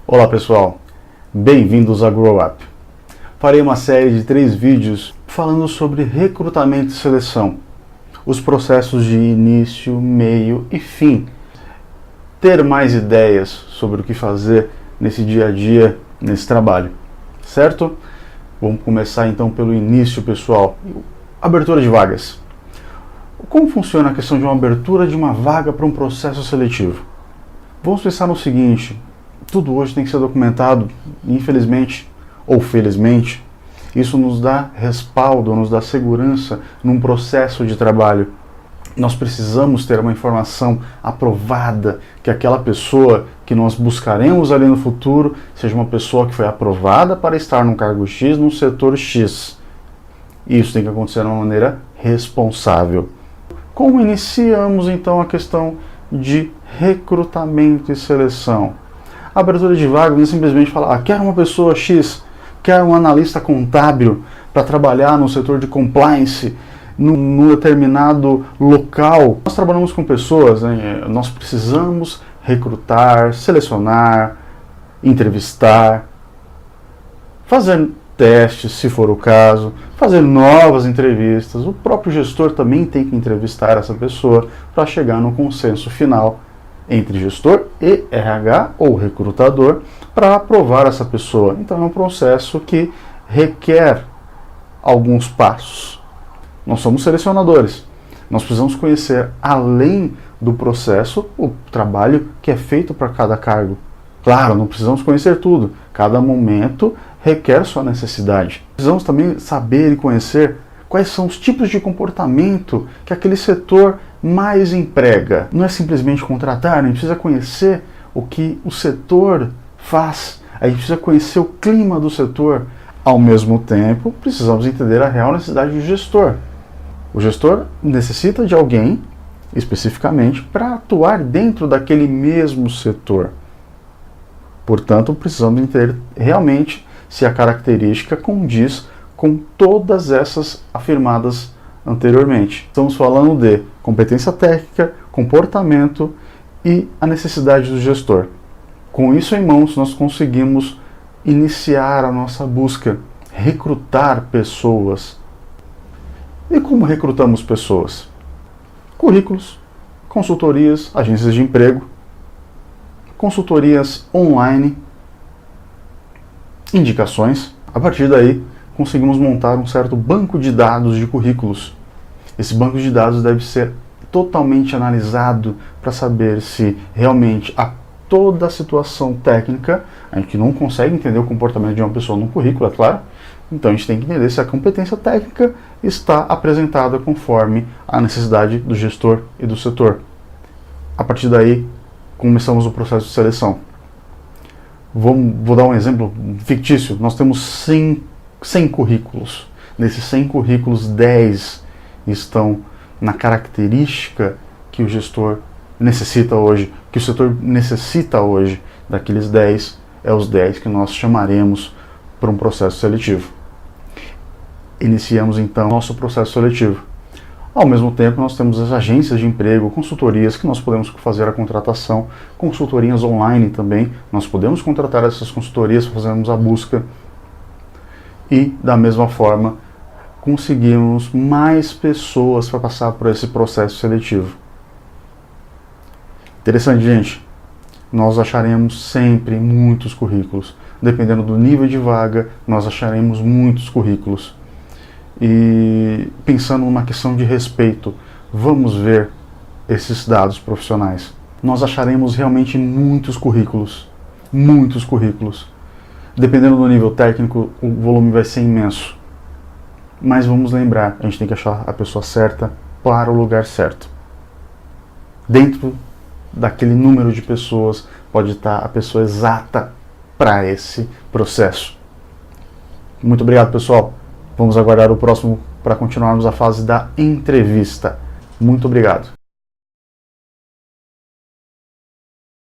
Olá pessoal, bem-vindos a Grow Up. Farei uma série de 3 vídeos falando sobre recrutamento e seleção, os processos de início, meio e fim. Ter mais ideias sobre o que fazer nesse dia a dia, nesse trabalho, certo? Vamos começar então pelo início, pessoal. Abertura de vagas. Como funciona a questão de uma abertura de uma vaga para um processo seletivo? Vamos pensar no seguinte: tudo hoje tem que ser documentado, infelizmente ou felizmente. Isso nos dá respaldo, nos dá segurança num processo de trabalho. Nós precisamos ter uma informação aprovada, que aquela pessoa que nós buscaremos ali no futuro seja uma pessoa que foi aprovada para estar num cargo X, num setor X. Isso tem que acontecer de uma maneira responsável. Como iniciamos então a questão de recrutamento e seleção? A abertura de vaga não é simplesmente falar, quero uma pessoa X, quero um analista contábil para trabalhar no setor de compliance, num determinado local. Nós trabalhamos com pessoas, né? Nós precisamos recrutar, selecionar, entrevistar, fazer testes, se for o caso, fazer novas entrevistas. O próprio gestor também tem que entrevistar essa pessoa para chegar no consenso final entre gestor e RH ou recrutador para aprovar essa pessoa. Então é um processo que requer alguns passos. Nós somos selecionadores. Nós precisamos conhecer, além do processo, o trabalho que é feito para cada cargo. Claro, não precisamos conhecer tudo. Cada momento requer sua necessidade. Precisamos também saber e conhecer quais são os tipos de comportamento que aquele setor mais emprega. Não é simplesmente contratar, a gente precisa conhecer o que o setor faz, a gente precisa conhecer o clima do setor. Ao mesmo tempo, precisamos entender a real necessidade do gestor. O gestor necessita de alguém, especificamente, para atuar dentro daquele mesmo setor. Portanto, precisamos entender realmente se a característica condiz com todas essas afirmadas anteriormente. Estamos falando de competência técnica, comportamento e a necessidade do gestor. Com isso em mãos, nós conseguimos iniciar a nossa busca, recrutar pessoas. E como recrutamos pessoas? Currículos, consultorias, agências de emprego, consultorias online, indicações. A partir daí, conseguimos montar um certo banco de dados de currículos. Esse banco de dados deve ser totalmente analisado para saber se realmente toda a situação técnica, a gente não consegue entender o comportamento de uma pessoa no currículo, é claro, então a gente tem que entender se a competência técnica está apresentada conforme a necessidade do gestor e do setor. A partir daí, começamos o processo de seleção. Vou dar um exemplo fictício. Nós temos 100 currículos. Nesses 100 currículos, 10 estão na característica que o gestor necessita hoje, que o setor necessita hoje. Daqueles 10, é os 10 que nós chamaremos para um processo seletivo. Iniciamos então nosso processo seletivo. Ao mesmo tempo, nós temos as agências de emprego, consultorias, que nós podemos fazer a contratação, consultorias online também, nós podemos contratar essas consultorias, fazermos a busca e, da mesma forma, conseguimos mais pessoas para passar por esse processo seletivo. Interessante, gente. Nós acharemos sempre muitos currículos. Dependendo do nível de vaga, nós acharemos muitos currículos. E pensando numa questão de respeito, vamos ver esses dados profissionais. Nós acharemos realmente muitos currículos. Muitos currículos. Dependendo do nível técnico, o volume vai ser imenso. Mas vamos lembrar, a gente tem que achar a pessoa certa para o lugar certo. Dentro daquele número de pessoas pode estar a pessoa exata para esse processo. Muito obrigado, pessoal. Vamos aguardar o próximo para continuarmos a fase da entrevista. Muito obrigado.